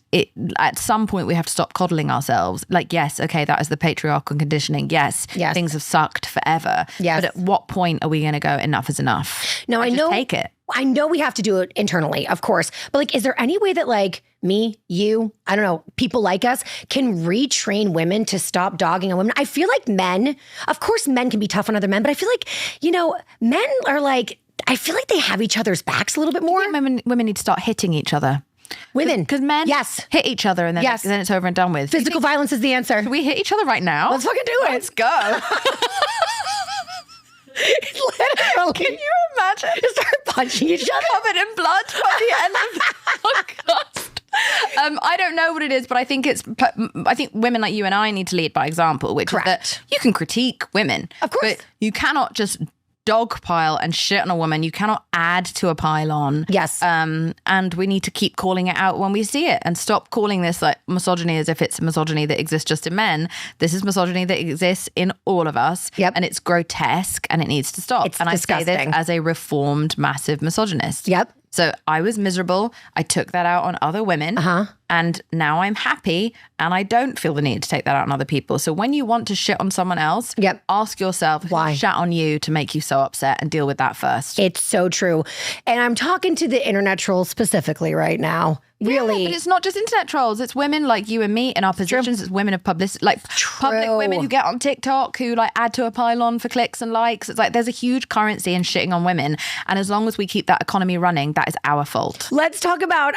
at some point we have to stop coddling ourselves. Like, yes, okay, that is the patriarchal conditioning. Yes, things have sucked forever. Yes. But at what point are we going to go, enough is enough? No, I know. Take it. I know we have to do it internally, of course. But like, is there any way that like me, you, I don't know, people like us can retrain women to stop dogging on women? I feel like men, of course, men can be tough on other men, but I feel like, men are like, I feel like they have each other's backs a little bit more. Women need to start hitting each other. Women. Because men hit each other and then it's over and done with. Physical violence is the answer. Can we hit each other right now? Let's fucking do it. Let's go. Literally. Can you imagine? Just start punching each other. Covered in blood by the end of the podcast. I don't know what it is, but I think women like you and I need to lead by example, which is that you can critique women. Of course. But you cannot just dogpile and shit on a woman. You cannot add to a pile-on. Yes. And we need to keep calling it out when we see it and stop calling this like misogyny as if it's a misogyny that exists just in men. This is misogyny that exists in all of us. Yep. And it's grotesque and it needs to stop. It's disgusting. I say this as a reformed, massive misogynist. Yep. So I was miserable. I took that out on other women. And now I'm happy and I don't feel the need to take that out on other people. So when you want to shit on someone else, ask yourself why shat on you to make you so upset and deal with that first. It's so true. And I'm talking to the internet trolls specifically right now. Really. But it's not just internet trolls. It's women like you and me in our positions. It's women of publicity, like public women who get on TikTok, who like add to a pylon for clicks and likes. It's like there's a huge currency in shitting on women. And as long as we keep that economy running, that is our fault. Let's talk about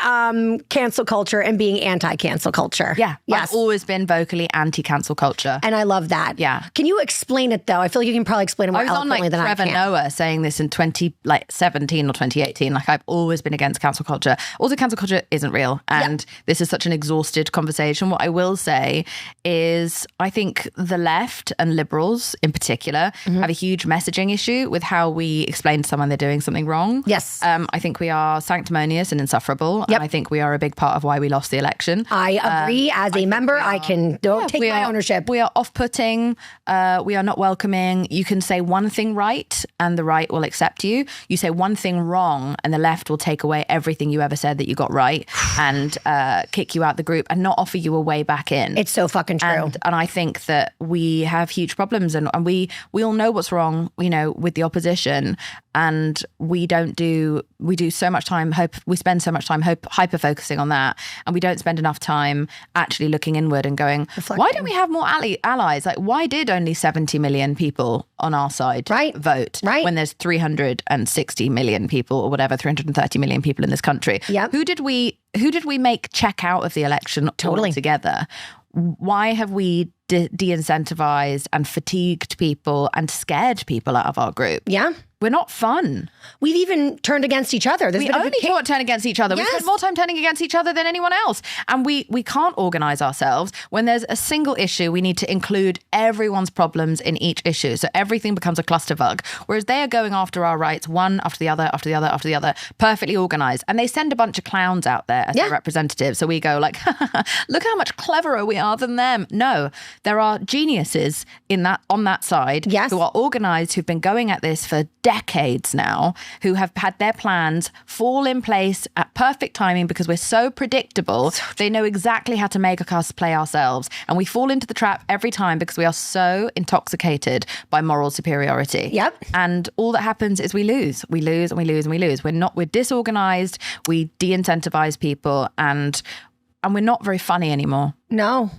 cancel culture and being anti-cancel culture. Yeah. Yes. I've always been vocally anti-cancel culture. And I love that. Yeah. Can you explain it though? I feel like you can probably explain it more eloquently than I can. I was on like Trevor Noah saying this in 2017 or 2018. Like I've always been against cancel culture. Also, cancel culture isn't real. And this is such an exhausted conversation. What I will say is I think the left and liberals in particular have a huge messaging issue with how we explain to someone they're doing something wrong. Yes. I think we are sanctimonious and insufferable. And I think we are a big part of why we lost the election. I agree. As a member, I can take my ownership. We are off-putting. We are not welcoming. You can say one thing right and the right will accept you. You say one thing wrong and the left will take away everything you ever said that you got right and kick you out the group and not offer you a way back in. It's so fucking true. And I think that we have huge problems and we all know what's wrong, with the opposition. And we do so much time, we spend so much time hyper focusing on that. And we don't spend enough time actually looking inward and going, why don't we have more allies? Like, why did only 70 million people on our side vote when there's 360 million people or whatever, 330 million people in this country? Yep. Who did we make check out of the election altogether? Why have we de-incentivized and fatigued people and scared people out of our group. Yeah. We're not fun. We've even turned against each other. We only turn against each other. Yes. We spend more time turning against each other than anyone else. And we can't organise ourselves. When there's a single issue, we need to include everyone's problems in each issue. So everything becomes a clusterfuck. Whereas they are going after our rights, one after the other, after the other, after the other, perfectly organised. And they send a bunch of clowns out there as their representatives. So we go like, look how much cleverer we are than them. No, there are geniuses on that side who are organised, who've been going at this for decades now, who have had their plans fall in place at perfect timing because we're so predictable. They know exactly how to make us play ourselves. And we fall into the trap every time because we are so intoxicated by moral superiority. Yep. And all that happens is we lose. We lose and we lose and we lose. We're disorganized. We de-incentivize people and we're not very funny anymore. No.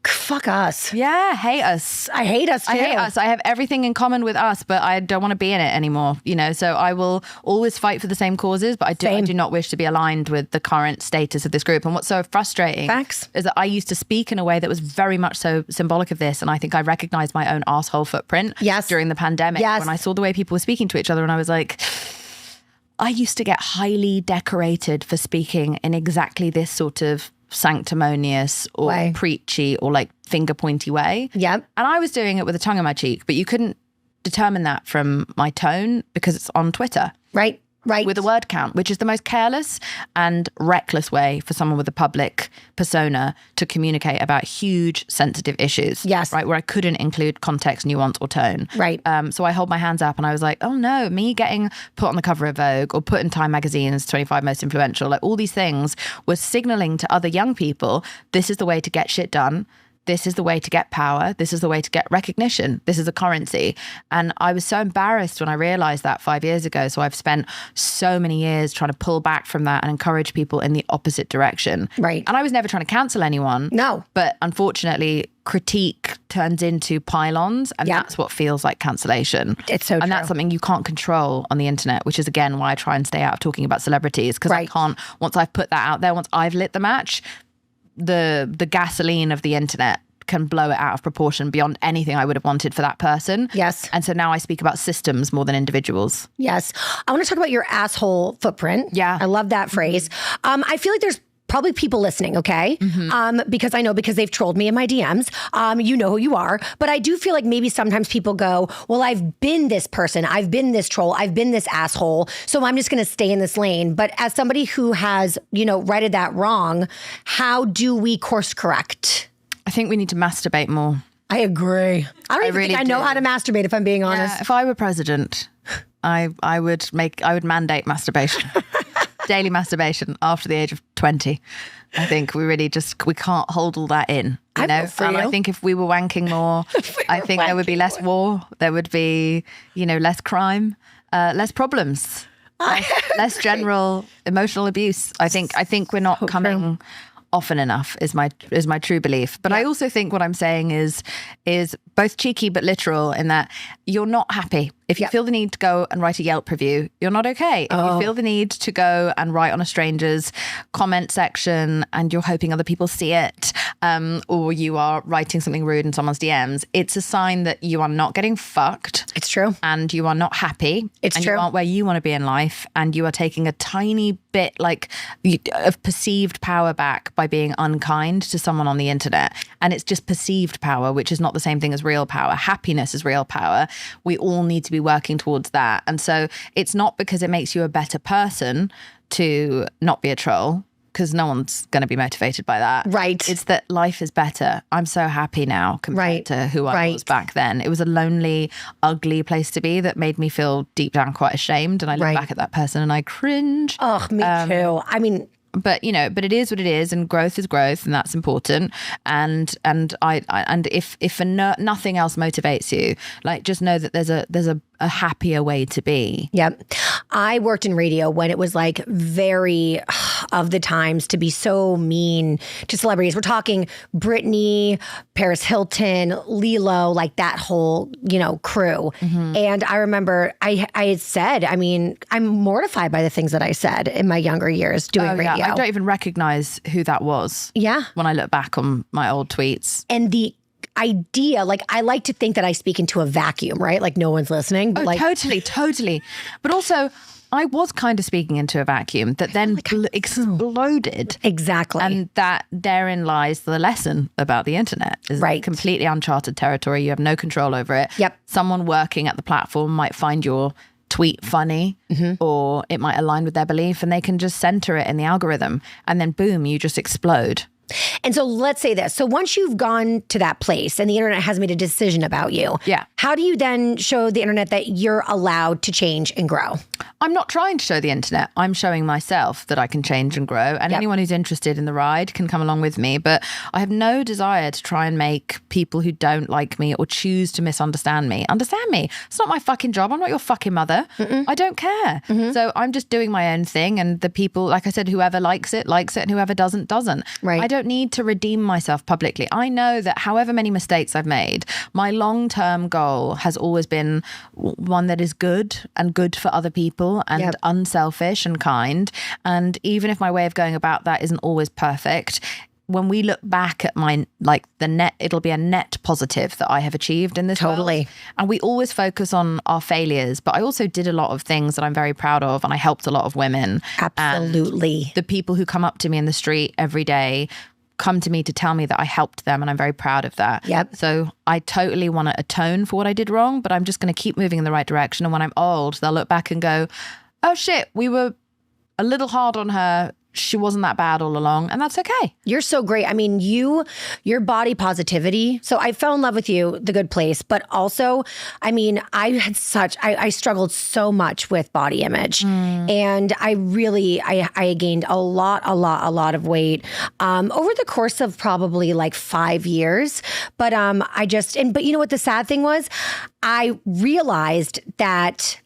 Fuck us. Yeah, hate us. I hate us too. I hate us. I have everything in common with us, but I don't want to be in it anymore. So I will always fight for the same causes, but I do not wish to be aligned with the current status of this group. And what's so frustrating is that I used to speak in a way that was very much so symbolic of this. And I think I recognized my own asshole footprint during the pandemic when I saw the way people were speaking to each other. And I was like, I used to get highly decorated for speaking in exactly this sort of sanctimonious or preachy or like finger pointy way. Yep. And I was doing it with a tongue in my cheek, but you couldn't determine that from my tone because it's on Twitter. Right. With a word count, which is the most careless and reckless way for someone with a public persona to communicate about huge sensitive issues. Yes. Right. Where I couldn't include context, nuance or tone. Right. So I hold my hands up and I was like, oh no, me getting put on the cover of Vogue or put in Time Magazine's 25 most influential, like all these things was signaling to other young people, this is the way to get shit done. This is the way to get power. This is the way to get recognition. This is a currency. And I was so embarrassed when I realized that 5 years ago. So I've spent so many years trying to pull back from that and encourage people in the opposite direction. Right. And I was never trying to cancel anyone. No. But unfortunately, critique turns into pylons and that's what feels like cancellation. It's so true. And that's something you can't control on the internet, which is again why I try and stay out of talking about celebrities because I can't, once I've put that out there, once I've lit the match, the gasoline of the internet can blow it out of proportion beyond anything I would have wanted for that person. Yes. And so now I speak about systems more than individuals. Yes. I want to talk about your asshole footprint. Yeah. I love that phrase. I feel like there's probably people listening, okay? Because I know because they've trolled me in my DMs. You know who you are. But I do feel like maybe sometimes people go, well, I've been this person. I've been this troll. I've been this asshole. So I'm just going to stay in this lane. But as somebody who has, righted that wrong, how do we course correct? I think we need to masturbate more. I agree. I don't even think I know how to masturbate, if I'm being honest. Yeah, if I were president, I would mandate masturbation. Daily masturbation after the age of 20. I think we can't hold all that in. I think if we were wanking more, I think there would be less war. There would be, less crime, less problems, less general emotional abuse. I think we're not coming often enough is my true belief. But I also think what I'm saying is both cheeky but literal in that you're not happy. If you feel the need to go and write a Yelp review, you're not okay. If you feel the need to go and write on a stranger's comment section and you're hoping other people see it, or you are writing something rude in someone's DMs, it's a sign that you are not getting fucked. It's true. And you are not happy. It's and true. You aren't where you want to be in life. And you are taking a tiny bit of perceived power back by being unkind to someone on the internet. And it's just perceived power, which is not the same thing as real power. Happiness is real power. We all need to be working towards that. And so it's not because it makes you a better person to not be a troll, because no one's going to be motivated by that. Right. It's that life is better. I'm so happy now compared to who I was back then. It was a lonely, ugly place to be that made me feel deep down quite ashamed. And I look back at that person and I cringe. Oh, me too. I mean... But but it is what it is, and growth is growth, and that's important. And if for nothing else motivates you, just know that there's a happier way to be. Yep. I worked in radio when it was very of the times to be so mean to celebrities. We're talking Britney, Paris Hilton, Lilo, that whole, crew. Mm-hmm. And I remember I had said, I'm mortified by the things that I said in my younger years doing radio. I don't even recognize who that was. Yeah. When I look back on my old tweets. And the idea, like I like to think that I speak into a vacuum, right? Like no one's listening. But totally. But also, I was kind of speaking into a vacuum that then exploded. Exactly. And that therein lies the lesson about the internet. Is completely uncharted territory. You have no control over it. Yep. Someone working at the platform might find your tweet funny or it might align with their belief and they can just center it in the algorithm and then boom, you just explode. And so let's say this. So once you've gone to that place and the internet has made a decision about you, how do you then show the internet that you're allowed to change and grow? I'm not trying to show the internet. I'm showing myself that I can change and grow. And anyone who's interested in the ride can come along with me. But I have no desire to try and make people who don't like me or choose to misunderstand me understand me. It's not my fucking job. I'm not your fucking mother. I don't care. So I'm just doing my own thing. And the people, like I said, whoever likes it, and whoever doesn't, doesn't. Right. I don't need to redeem myself publicly. I know that however many mistakes I've made, my long-term goal has always been one that is good and good for other people and unselfish and kind. And even if my way of going about that isn't always perfect, when we look back at my, like the net, it'll be a net positive that I have achieved in this world. And we always focus on our failures, but I also did a lot of things that I'm very proud of and I helped a lot of women. Absolutely. And the people who come up to me in the street every day come to me to tell me that I helped them and I'm very proud of that. So I totally want to atone for what I did wrong, but I'm just going to keep moving in the right direction. And when I'm old, they'll look back and go, oh shit, we were a little hard on her. She wasn't that bad all along, and that's okay. You're so great. I mean, your body positivity. So I fell in love with you, The Good Place, but also, I mean, I struggled so much with body image, and I gained a lot of weight over the course of probably like 5 years. But but you know what the sad thing was? I realized that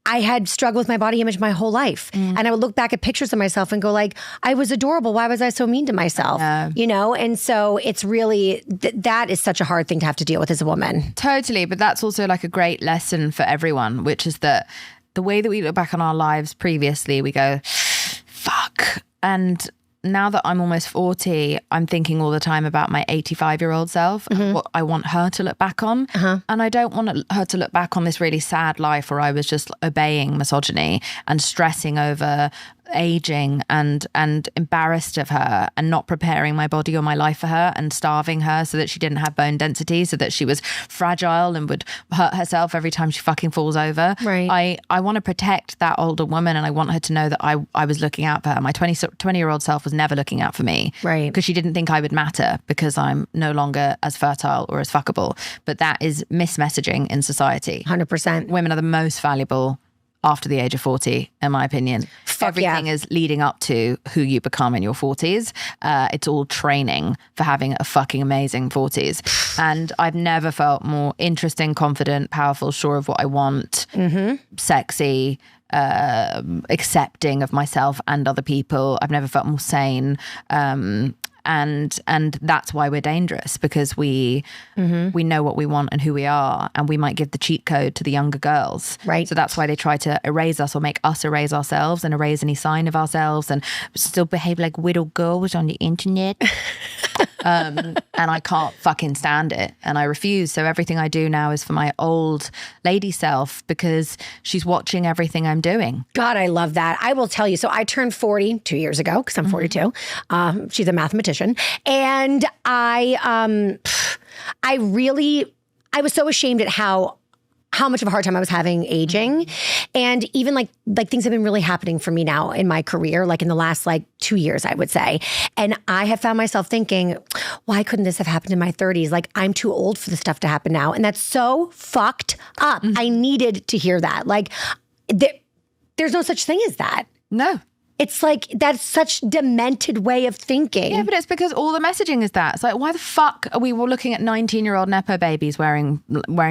I had struggled with my body image my whole life. And I would look back at pictures of myself and go like, I was adorable. Why was I so mean to myself? You know? And so it's really, that is such a hard thing to have to deal with as a woman. Totally. But that's also like a great lesson for everyone, which is that the way that we look back on our lives previously, we go, fuck. And now that I'm almost 40, I'm thinking all the time about my 85-year-old self and what I want her to look back on. And I don't want her to look back on this really sad life where I was just obeying misogyny and stressing over aging and embarrassed of her and not preparing my body or my life for her and starving her so that she didn't have bone density, so that she was fragile and would hurt herself every time she fucking falls over. Right. I want to protect that older woman and I want her to know that I was looking out for her. My 20-year-old self was never looking out for me. Right. Because she didn't think I would matter because I'm no longer as fertile or as fuckable. But that is mismessaging in society. 100%. Women are the most valuable after the age of 40, in my opinion. Everything is leading up to who you become in your 40s. It's all training for having a fucking amazing 40s. And I've never felt more interesting, confident, powerful, sure of what I want, sexy, accepting of myself and other people. I've never felt more sane. And that's why we're dangerous, because we know what we want and who we are, and we might give the cheat code to the younger girls. Right. So that's why they try to erase us or make us erase ourselves and erase any sign of ourselves and still behave like little girls on the internet. And I can't fucking stand it, and I refuse. So everything I do now is for my old lady self, because she's watching everything I'm doing. God, I love that. I will tell you. So I turned 40 2 years ago because I'm 42. She's a mathematician. And I was so ashamed at how much of a hard time I was having aging. And even like things have been really happening for me now in my career, like in the last 2 years, I would say. And I have found myself thinking, why couldn't this have happened in my 30s? Like, I'm too old for this stuff to happen now. And that's so fucked up. I needed to hear that. Like, there's no such thing as that. No. It's like, that's such demented way of thinking. Yeah, but it's because all the messaging is that. It's like, why the fuck are we looking at 19-year-old Nepo babies wearing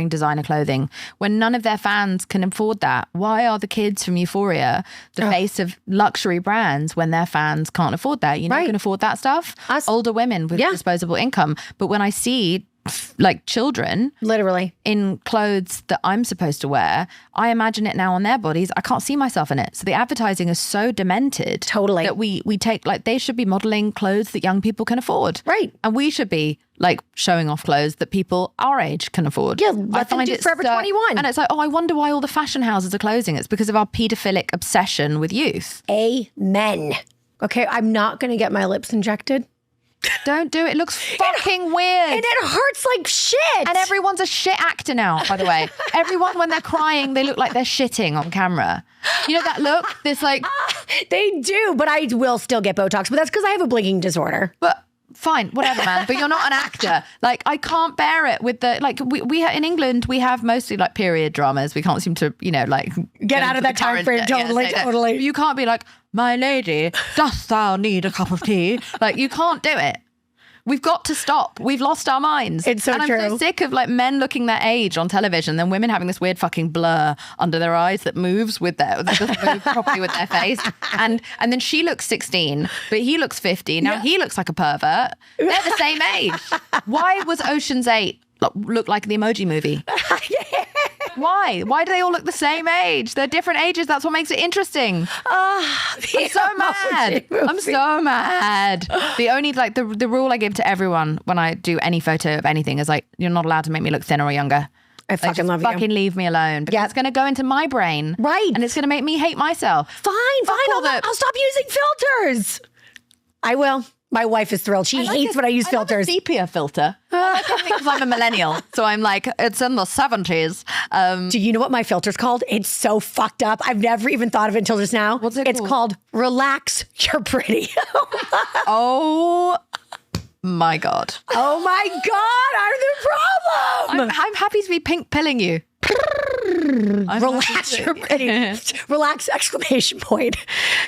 designer clothing when none of their fans can afford that? Why are the kids from Euphoria the face of luxury brands when their fans can't afford that? You know, can afford that stuff? Older women with disposable income. But when I see like children literally in clothes that I'm supposed to wear. I imagine it now on their bodies. I can't see myself in it. So the advertising is so demented. Totally. That we take, like, they should be modeling clothes that young people can afford. Right. And we should be like showing off clothes that people our age can afford. Yeah, let them do Forever 21. And it's like, oh, I wonder why all the fashion houses are closing. It's because of our pedophilic obsession with youth. Amen. Okay, I'm not going to get my lips injected. Don't do it. It looks fucking weird. And it hurts like shit. And everyone's a shit actor now, by the way. Everyone, when they're crying, they look like they're shitting on camera. You know that look? This like... They do, but I will still get Botox. But that's because I have a blinking disorder. But fine, whatever, man. But you're not an actor. Like, I can't bear it with the... Like, we in England, we have mostly like period dramas. We can't seem to, you know, like... Get out of that time frame. Totally. You can't be like, my lady, dost thou need a cup of tea? Like, you can't do it. We've got to stop. We've lost our minds. It's so true. And I'm so sick of like men looking their age on television, then women having this weird fucking blur under their eyes that moves with that doesn't move properly with their face. And then she looks 16, but he looks 50. Now he looks like a pervert. They're the same age. Why was Ocean's 8 look like the Emoji Movie? Why? Why do they all look the same age? They're different ages. That's what makes it interesting. I'm so mad. I'm so mad. The only like the rule I give to everyone when I do any photo of anything is like, you're not allowed to make me look thinner or younger. I fucking love you. Fucking leave me alone. Because it's going to go into my brain. Right. And it's going to make me hate myself. Fine. I'll stop using filters. I will. My wife is thrilled. She hates when I use filters. I love a sepia filter. Because I'm a millennial. So I'm like, it's in the 70s. Do you know what my filter's called? It's so fucked up. I've never even thought of it until just now. What's it called? It's called Relax, You're Pretty. Oh my God. Oh my God, I'm the problem. I'm happy to be pink pilling you. Relax, you're pretty. Relax, exclamation point.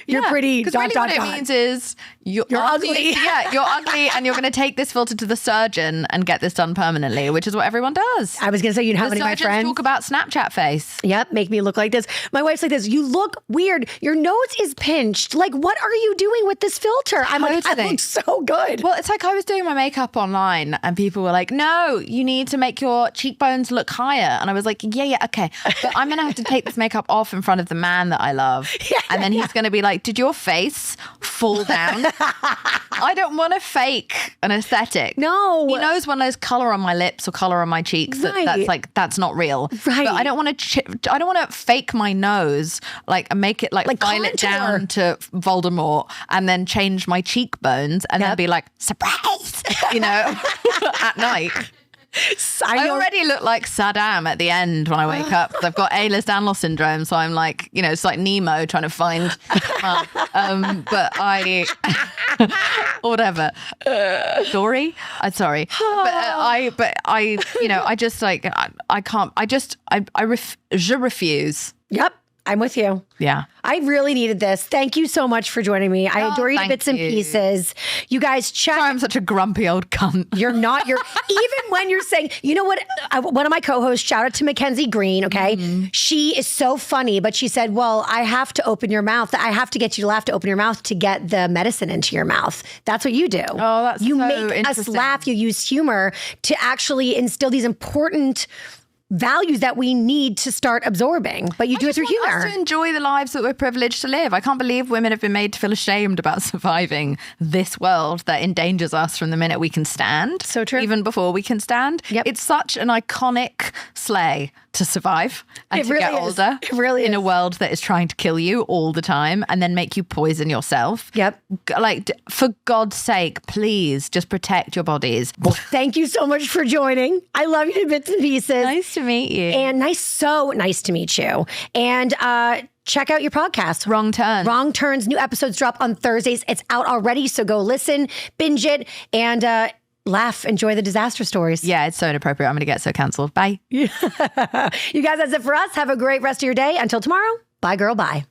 You're pretty. Because really what it means is you're ugly. Yeah, you're ugly, and you're going to take this filter to the surgeon and get this done permanently, which is what everyone does. I was going to say, you know how many of my friends talk about Snapchat face. Yep, make me look like this. My wife's like this. You look weird. Your nose is pinched. Like, what are you doing with this filter? I'm like, I look so good. Well, it's like I was doing my makeup online, and people were like, "No, you need to make your cheekbones look higher." And I was like, "Yeah, okay." But I'm going to have to take this makeup off in front of the man that I love. And then he's going to be like, did your face fall down? I don't want to fake an aesthetic. No. He knows when there's colour on my lips or colour on my cheeks that's not real. Right. But I don't want to fake my nose, like make it like file it down to Voldemort and then change my cheekbones and then be like, surprise, you know, at night. I already look like Saddam at the end when I wake up. I've got A-list Anlos syndrome, so I'm like, you know, it's like Nemo trying to find but I whatever. Sorry. I'm sorry. But I you know, I just like I can't je refuse. Yep. I'm with you. Yeah. I really needed this. Thank you so much for joining me. I adore you to bits and pieces. You guys check. Sorry, I'm such a grumpy old cunt. You're not. You're even when you're saying, you know what? One of my co-hosts, shout out to Mackenzie Green. Okay. Mm-hmm. She is so funny, but she said, well, I have to open your mouth. I have to get you to laugh to open your mouth to get the medicine into your mouth. That's what you do. Oh, that's you so make us laugh. You use humor to actually instill these important values that we need to start absorbing, but you do it through humor. Us to enjoy the lives that we're privileged to live. I can't believe women have been made to feel ashamed about surviving this world that endangers us from the minute we can stand. So true. Even before we can stand. Yep. It's such an iconic slay to survive and to get older. It really is. In a world that is trying to kill you all the time and then make you poison yourself. Yep. Like, for God's sake, please just protect your bodies. Thank you so much for joining. I love you to bits and pieces. Nice to meet you. And so nice to meet you. And check out your podcast. Wrong Turns. Wrong Turns. New episodes drop on Thursdays. It's out already, so go listen, binge it, and laugh, enjoy the disaster stories. Yeah, it's so inappropriate. I'm going to get so cancelled. Bye. You guys, that's it for us. Have a great rest of your day. Until tomorrow, bye, girl, bye.